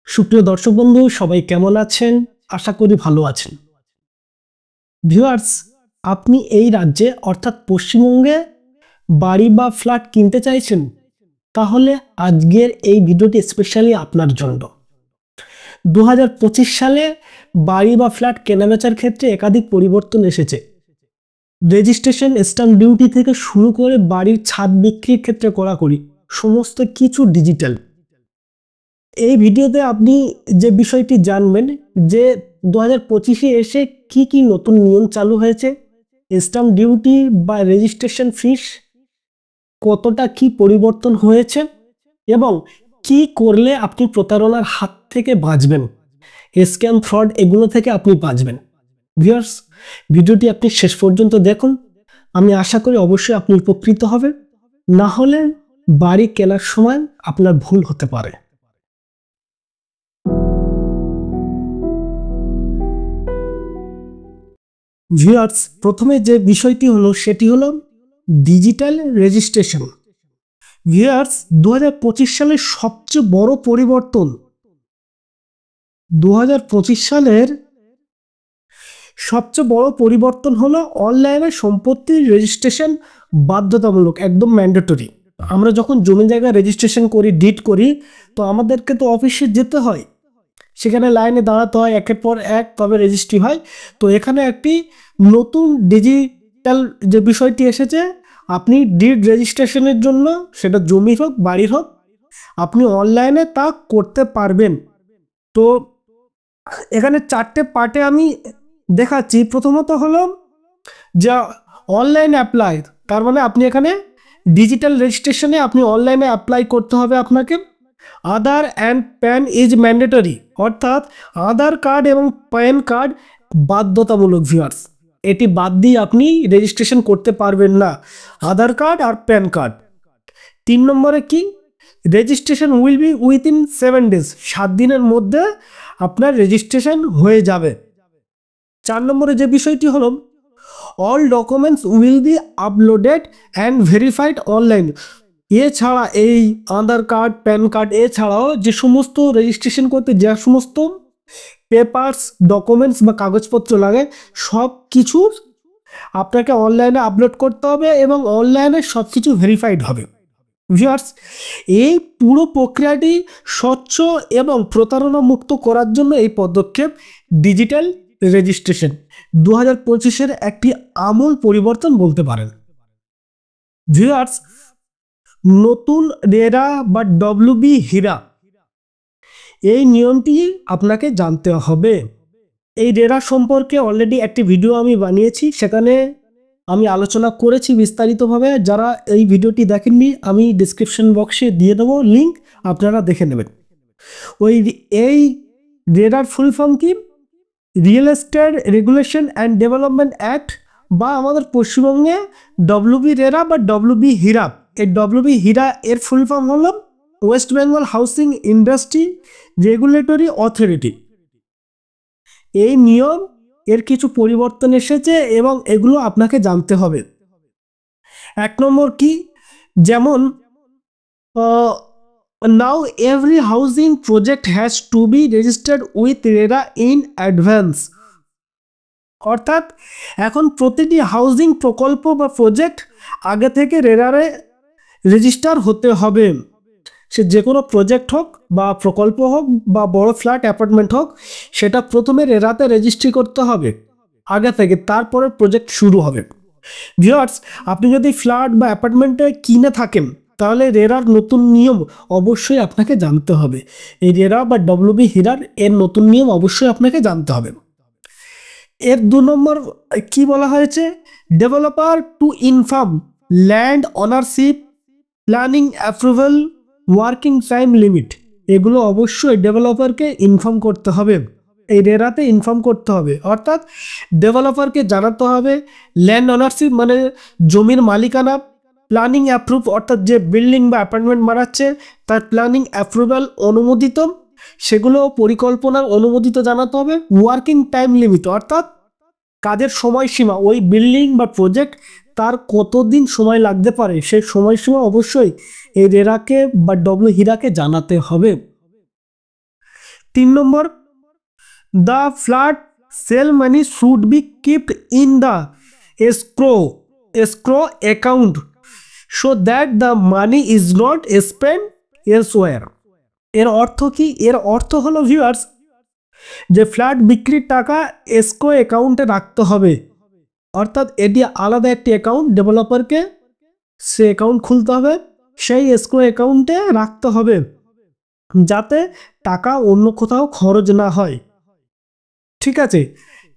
সুপ্রিয় দর্শক বন্ধু, সবাই কেমন আছেন? আশা করি ভালো আছেন। ভিউয়ার্স, আপনি এই রাজ্যে অর্থাৎ পশ্চিমবঙ্গে বাড়ি বা ফ্ল্যাট কিনতে চাইছেন, তাহলে আজকের এই ভিডিওটি স্পেশালি আপনার জন্য। 2025 সালে বাড়ি বা ফ্ল্যাট কেনাবেচার ক্ষেত্রে একাধিক পরিবর্তন এসেছে। রেজিস্ট্রেশন, স্ট্যাম্প ডিউটি থেকে শুরু করে বাড়ির ছাদ বিক্রির ক্ষেত্রে কড়াকড়ি, সমস্ত কিছু ডিজিটাল। এই ভিডিওতে আপনি যে বিষয়টি জানবেন যে 2025-এ এসে কি কি নতুন নিয়ম চালু হয়েছে, স্ট্যাম্প ডিউটি বা রেজিস্ট্রেশন ফিস কতটা কি পরিবর্তন হয়েছে এবং কি করলে আপনি প্রতারণার হাত থেকে বাঁচবেন, স্ক্যাম, ফ্রড এগুলো থেকে আপনি বাঁচবেন। ভিউয়ার্স, ভিডিওটি আপনি শেষ পর্যন্ত দেখুন। আমি আশা করি অবশ্যই আপনি উপকৃত হবেন। না হলে বাড়ি কেনার সময় আপনার ভুল হতে পারে। ভিউয়ার্স, প্রথমে যে বিষয়টি হলো সেটি হলো ডিজিটাল রেজিস্ট্রেশন। ভিউয়ার্স, 2025 সালের সবচেয়ে বড় পরিবর্তন, 2025 সালের সবচেয়ে বড় পরিবর্তন হলো অনলাইনে সম্পত্তির রেজিস্ট্রেশন বাধ্যতামূলক, একদম ম্যান্ডেটরি। আমরা যখন জমি জায়গা রেজিস্ট্রেশন করি, ডিড করি, তো আমাদেরকে তো অফিসে যেতে হয়, সেখানে লাইনে দাঁড়াতে হয়, একের পর এক, তবে রেজিস্ট্রি হয়। তো এখানে একটি নতুন ডিজিটাল যে বিষয়টি এসেছে, আপনি ডিড রেজিস্ট্রেশনের জন্য, সেটা জমির হোক বাড়ির হোক, আপনি অনলাইনে তা করতে পারবেন। তো এখানে 4টে পার্টে আমি দেখাচ্ছি। প্রথমত হলো যা অনলাইন অ্যাপ্লাই, তার মানে আপনি এখানে ডিজিটাল রেজিস্ট্রেশনে আপনি অনলাইনে অ্যাপ্লাই করতে হবে আপনাকে। আধার অ্যান্ড প্যান ইজ ম্যান্ডেটরি, অর্থাৎ আধার কার্ড এবং প্যান কার্ড বাধ্যতামূলক। ভিউয়ার্স, এটি বাদ দিয়ে আপনি রেজিস্ট্রেশন করতে পারবেন না, আধার কার্ড আর প্যান কার্ড। 3 নম্বরে কি, registration will be within 7 days, 7 দিনের মধ্যে আপনার রেজিস্ট্রেশন হয়ে যাবে। 4 নম্বরে যে বিষয়টি হলো all documents will be uploaded and verified online. এছাড়া এই আধার কার্ড, প্যান কার্ড এছাড়াও যে সমস্ত রেজিস্ট্রেশন করতে যে সমস্ত পেপারস, ডকুমেন্টস বা কাগজপত্র লাগে, সব কিছু আপনাকে অনলাইনে আপলোড করতে হবে এবং অনলাইনে সব কিছু ভেরিফাইড হবে। ভিউয়ার্স, এই পুরো প্রক্রিয়াটি স্বচ্ছ এবং প্রতারণা মুক্ত করার জন্য এই পদক্ষেপ ডিজিটাল রেজিস্ট্রেশন 2025-এর একটি আমূল পরিবর্তন বলতে পারেন। ভিউয়ার্স, নতুন রেরা বা ডব্লিউবি হীরা, এই নিয়মটি আপনাকে জানতে হবে। এই রেরা সম্পর্কে অলরেডি একটি ভিডিও আমি বানিয়েছি, সেখানে আমি আলোচনা করেছি বিস্তারিতভাবে। যারা এই ভিডিওটি দেখেননি, আমি ডিসক্রিপশন বক্সে দিয়ে দেবো লিঙ্ক, আপনারা দেখে নেবেন। এই রেরার ফুল ফর্ম কি, real estate regulation and development act, বা আমাদের পশ্চিমবঙ্গে ডব্লিউবি রেরা বা ডব্লিউবি হীরা। এই ডব্লিউবি হীরা এর ফুল ফর্ম হল West Bengal housing industry regulatory authority. এই নিয়ম এর কিছু পরিবর্তন এসেছে এবং এগুলো আপনাকে জানতে হবে। 1 নম্বর কি, যেমন now every housing project has to be registered with RERA in advance. অর্থাৎ এখন প্রতিটি হাউজিং প্রকল্প বা প্রজেক্ট আগে থেকে রেরারে রেজিস্টার হতে হবে। সে যে কোনো প্রজেক্ট হোক বা প্রকল্প হোক বা বড় ফ্ল্যাট অ্যাপার্টমেন্ট হোক, সেটা প্রথমে রেরাতে রেজিস্ট্রি করতে হবে আগে থেকে, তারপরে প্রজেক্ট শুরু হবে। ভিউয়ার্স, আপনি যদি ফ্ল্যাট বা অ্যাপার্টমেন্টে কিনে থাকেন, তাহলে রেরার নতুন নিয়ম অবশ্যই আপনাকে জানতে হবে। এই রেরা বা ডব্লিউবি হীরার এর নতুন নিয়ম অবশ্যই আপনাকে জানতে হবে। এর 2 নম্বর কি বলা হয়েছে, developer to inform land ownership, planning approval, working time limit, এগুলো অবশ্যই ডেভেলপারকে ইনফর্ম করতে হবে, এই রেরাতে ইনফর্ম করতে হবে। অর্থাৎ ডেভেলপারকে জানাতে হবে ল্যান্ড ওনারশিপ মানে জমির মালিকানা, প্ল্যানিং অ্যাপ্রুভ অর্থাৎ যে বিল্ডিং বা অ্যাপার্টমেন্ট বানাচ্ছে তার প্ল্যানিং অ্যাপ্রুভাল অনুমোদিত, সেগুলো পরিকল্পনার অনুমোদিত জানাতে হবে। ওয়ার্কিং টাইম লিমিট অর্থাৎ কাজের সময়সীমা, ওই বিল্ডিং বা প্রজেক্ট তার কতদিন সময় লাগতে পারে, সেই সময়সীমা অবশ্যই এই রেরাকে বা ডব্লিউ হীরাকে জানাতে হবে। 3 নম্বর, the flat sale money should be keeped in the escrow account so that the money is not spent elsewhere. এর অর্থ কি? এর অর্থ হলো ভিউয়ার্স, যে ফ্ল্যাট বিক্রির টাকা এসক্রো অ্যাকাউন্টে রাখতে হবে, অর্থাৎ এটি আলাদা একটি অ্যাকাউন্ট, ডেভেলপারকে সে অ্যাকাউন্ট খুলতে হবে, সেই এসক্রো অ্যাকাউন্টে রাখতে হবে যাতে টাকা অন্য কোথাও খরচ না হয়। ঠিক আছে।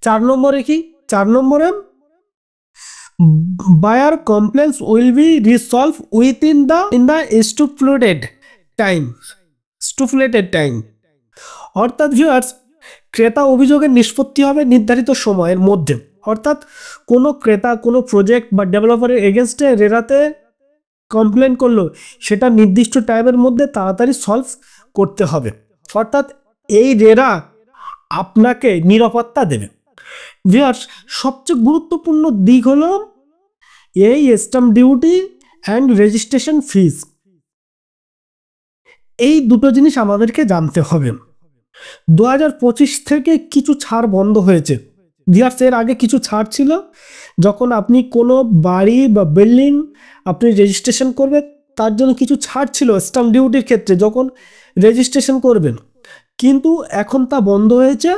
4 নম্বরে কি? 4 নম্বরে buyer complaints will be resolved within the stipulated time. অর্থাৎ ভিউয়ার্স, ক্রেতা অভিযোগের নিষ্পত্তি হবে নির্ধারিত সময়ের মধ্যে, অর্থাৎ কোনো ক্রেতা কোনো প্রজেক্ট বা ডেভেলপারের এগেনস্টে রেরাতে কমপ্লেন করলো, সেটা নির্দিষ্ট টাইমের মধ্যে তাড়াতাড়ি সলভ করতে হবে, অর্থাৎ এই রেরা আপনাকে নিরাপত্তা দেবে। ভিউয়ার্স, সবচেয়ে গুরুত্বপূর্ণ দিক হলো এই stamp duty and registration fees. এই দুটো জিনিস আমাদেরকে জানতে হবে। 2025 থেকে কিছু ছাড় বন্ধ হয়েছে। ভিউয়ার্স, এর আগে কিছু ছাড় ছিল, যখন আপনি কোনো বাড়ি বা বিল্ডিং আপনি রেজিস্ট্রেশন করবেন তার জন্য কিছু ছাড় ছিল স্ট্যাম্প ডিউটির ক্ষেত্রে যখন রেজিস্ট্রেশন করবেন, কিন্তু এখন তা বন্ধ হয়েছে,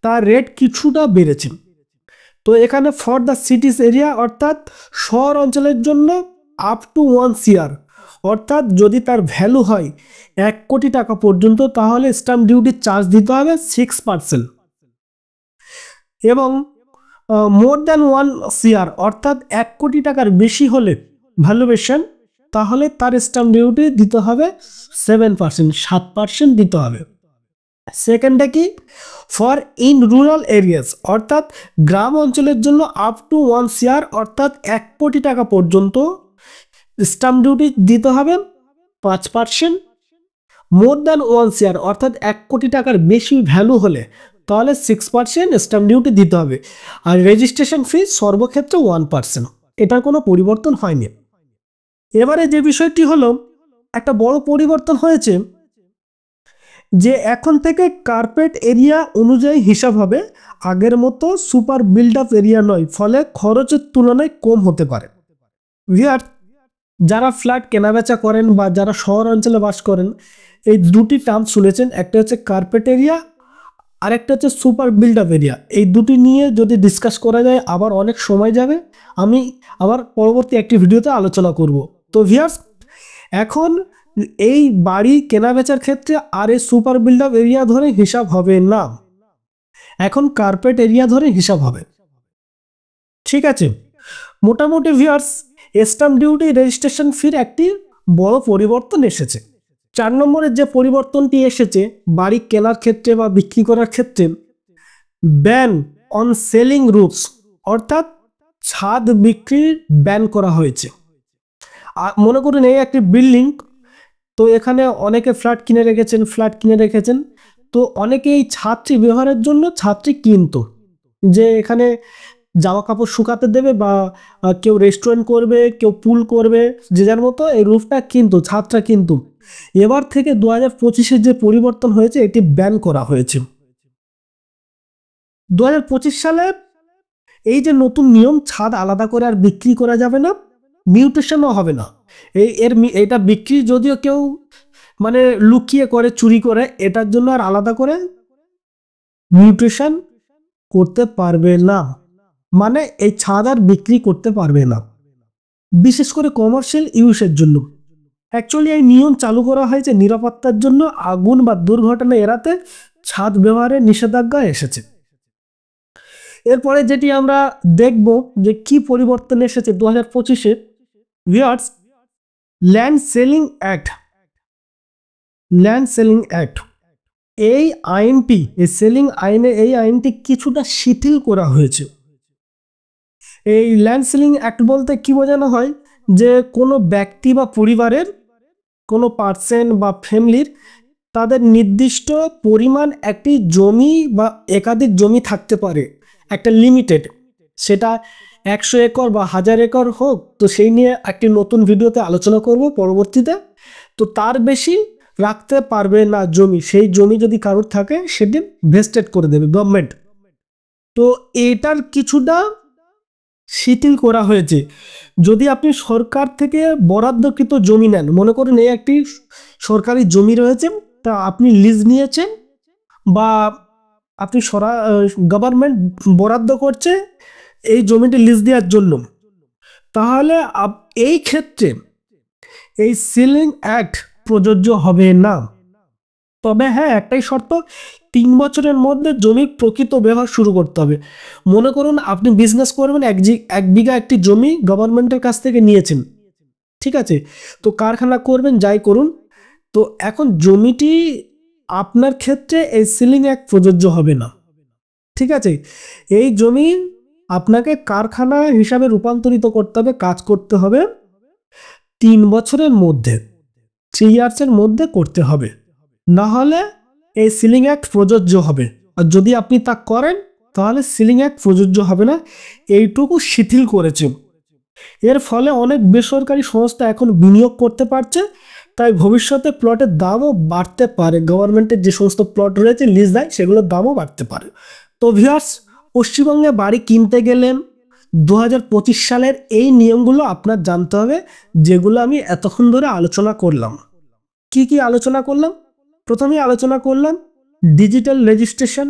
তার রেট কিছুটা বেড়েছে। তো এখানে ফর দ্য সিটিস এরিয়া, অর্থাৎ শহর অঞ্চলের জন্য আপ টু 1 CR, অর্থাৎ যদি তার ভ্যালু হয় 1 কোটি টাকা পর্যন্ত, তাহলে স্ট্যাম্প ডিউটির চার্জ দিতে হবে 6%, এবং মোর দ্যান 1 CR, অর্থাৎ 1 কোটি টাকার বেশি হলে ভ্যালুয়েশন, তাহলে তার স্ট্যাম্প ডিউটি দিতে হবে 7% দিতে হবে। সেকেন্ডে কি? ফর ইন রুরাল এরিয়াস, অর্থাৎ গ্রাম অঞ্চলের জন্য আপ টু 1 CR, অর্থাৎ 1 কোটি টাকা পর্যন্ত স্ট্যাম্প ডিউটি দিতে হবে 5%। মোর দ্যান 1 CR, অর্থাৎ 1 কোটি টাকার বেশি ভ্যালু হলে তাহলে 6% স্ট্যাম্প ডিউটি দিতে হবে। আর রেজিস্ট্রেশন ফি সর্বক্ষেত্রে 1%, এটার কোনো পরিবর্তন হয়নি। এবারে যে বিষয়টি হলো, একটা বড় পরিবর্তন হয়েছে যে এখন থেকে কার্পেট এরিয়া অনুযায়ী হিসাব হবে, আগের মতো সুপার বিল্ড আপ এরিয়া নয়, ফলে খরচের তুলনায় কম হতে পারে। ভিউয়ার্স, যারা ফ্ল্যাট কেনাবেচা করেন বা যারা শহর অঞ্চলে বাস করেন, এই দুটি টার্ম শুনেছেন, একটা হচ্ছে কার্পেট এরিয়া আর একটা হচ্ছে সুপার বিল্ড আপ এরিয়া। এই দুটি নিয়ে যদি ডিসকাস করা যায় আবার অনেক সময় যাবে, আমি আবার পরবর্তী একটি ভিডিওতে আলোচনা করব। তো ভিউয়ার্স, এখন এই বাড়ি কেনাবেচার ক্ষেত্রে আর এই সুপার বিল্ড আপ এরিয়া ধরে হিসাব হবে না, এখন কার্পেট এরিয়া ধরে হিসাব হবে। ঠিক আছে। মোটামুটি ভিউয়ার্স, স্ট্যাম্প ডিউটি রেজিস্ট্রেশন ফির একটি বড় পরিবর্তন এসেছে। 4 নম্বরের যে পরিবর্তনটি এসেছে বাড়ি কেনার ক্ষেত্রে বা বিক্রি করার ক্ষেত্রে, ব্যান অন সেলিং রুফস, অর্থাৎ ছাদ বিক্রির ব্যান করা হয়েছে। মনে করুন এই একটি বিল্ডিং, তো এখানে অনেকে ফ্ল্যাট কিনে রেখেছেন, তো অনেকে এই ছাদটি ব্যবহারের জন্য ছাদটি কিনতো, যে এখানে জামা কাপড় শুকাতে দেবে বা কেউ রেস্টুরেন্ট করবে, কেউ পুল করবে, যে যার মতো এই রুফটা কিন্তু ছাদটা, কিন্তু এবার থেকে 2025-এর যে পরিবর্তন হয়েছে এটি ব্যান করা হয়েছে। 2025 সালে এই যে নতুন নিয়ম, ছাদ আলাদা করে আর বিক্রি করা যাবে না, মিউটেশনও হবে না। এটা বিক্রি যদিও কেউ মানে লুকিয়ে করে, চুরি করে, এটার জন্য আর আলাদা করে মিউটেশন করতে পারবে না, মানে এই ছাদ আর বিক্রি করতে পারবে না, বিশেষ করে কমার্শিয়াল ইউজের জন্য। অ্যাকচুয়ালি এই নিয়ম চালু করা হয়েছে নিরাপত্তার জন্য, আগুন বা দুর্ঘটনা এড়াতে ছাদ ব্যবহারের নিষেধাজ্ঞা এসেছে। এরপরে যেটি আমরা দেখব যে কি পরিবর্তন এসেছে 2025-এ, ভিউয়ার্স, ল্যান্ড সেলিং অ্যাক্ট, এই আইনটি, এই সেলিং আইনে, এই আইনটি কিছুটা শিথিল করা হয়েছে। এই ল্যান্ড সেলিং অ্যাক্ট বলতে কি বোঝানো হয়, যে কোনো ব্যক্তি বা পরিবারের কোনো পার্সন বা ফ্যামিলির তাদের নির্দিষ্ট পরিমাণ একটি জমি বা একাধিক জমি থাকতে পারে, একটা লিমিটেড, সেটা 100 একর বা 1000 একর হোক, তো সেই নিয়ে একটি নতুন ভিডিওতে আলোচনা করব পরবর্তীতে। তো তার বেশি রাখতে পারবে না জমি, সেই জমি যদি কারোর থাকে সেটি ভেস্টেড করে দেবে গভর্নমেন্ট। তো এটার কিছুটা শিথিল করা হয়েছে। যদি আপনি সরকার থেকে বরাদ্দকৃত জমি নেন, মনে করুন এই একটি সরকারি জমি রয়েছে, তা আপনি লিজ নিয়েছেন বা আপনি গভর্নমেন্ট বরাদ্দ করছে এই জমিটি লিজ দেওয়ার জন্য, তাহলে এই ক্ষেত্রে এই সিলিং অ্যাক্ট প্রযোজ্য হবে না। তবে হ্যাঁ, একটাই শর্ত, 3 বছরের মধ্যে জমির প্রকৃত ব্যবহার শুরু করতে হবে। মনে করুন আপনি বিজনেস করবেন, 1 বিঘা একটি জমি গভর্নমেন্টের কাছ থেকে নিয়েছেন, ঠিক আছে, তো কারখানা করবেন, যাই করুন, তো এখন জমিটি আপনার ক্ষেত্রে এই সিলিং অ্যাক্ট প্রযোজ্য হবে না, ঠিক আছে। এই জমি আপনাকে কারখানা হিসাবে রূপান্তরিত করতে হবে, কাজ করতে হবে 3 বছরের মধ্যে, 3 ইয়ার্সের মধ্যে করতে হবে, না হলে এই সিলিং অ্যাক্ট প্রযোজ্য হবে। আর যদি আপনি তা করেন তাহলে সিলিং অ্যাক্ট প্রযোজ্য হবে না, এইটুকু শিথিল করেছে। এর ফলে অনেক বেসরকারি সংস্থা এখন বিনিয়োগ করতে পারছে, তাই ভবিষ্যতে প্লটের দামও বাড়তে পারে। গভর্নমেন্টের যে সমস্ত প্লট রয়েছে লিজ দেয়, সেগুলোর দামও বাড়তে পারে। তো ভিউয়ার্স, পশ্চিমবঙ্গে বাড়ি কিনতে গেলেন 2025 সালের এই নিয়মগুলো আপনার জানতে হবে, যেগুলো আমি এতক্ষণ ধরে আলোচনা করলাম। কি কি আলোচনা করলাম? প্রথমেই আলোচনা করলাম ডিজিটাল রেজিস্ট্রেশন,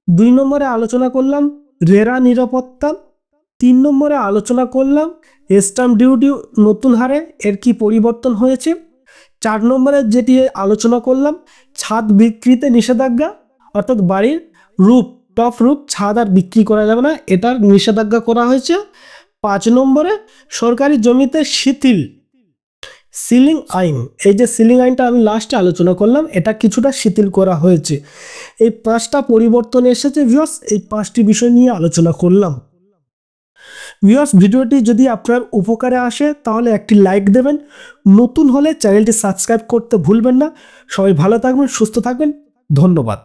2 নম্বরে আলোচনা করলাম রেরা নিরাপত্তা, 3 নম্বরে আলোচনা করলাম স্ট্যাম্প ডিউটি নতুন হারে এর কি পরিবর্তন হয়েছে, 4 নম্বরে যেটি আলোচনা করলাম ছাদ বিক্রিতে নিষেধাজ্ঞা, অর্থাৎ বাড়ির টপ রুফ ছাদ আর বিক্রি করা যাবে না, এটার নিষেধাজ্ঞা করা হয়েছে। 5 নম্বরে সরকারি জমিতে শিথিল সিলিং আইন, এই যে সিলিং আইনটা আমি লাস্টে আলোচনা করলাম, এটা কিছুটা শিথিল করা হয়েছে। এই 5টা পরিবর্তন এসেছে ভিউয়ার্স, এই 5টি বিষয় নিয়ে আলোচনা করলাম। ভিউয়ার্স, ভিডিওটি যদি আপনার উপকারে আসে তাহলে একটি লাইক দেবেন, নতুন হলে চ্যানেলটি সাবস্ক্রাইব করতে ভুলবেন না। সবাই ভালো থাকবেন, সুস্থ থাকবেন, ধন্যবাদ।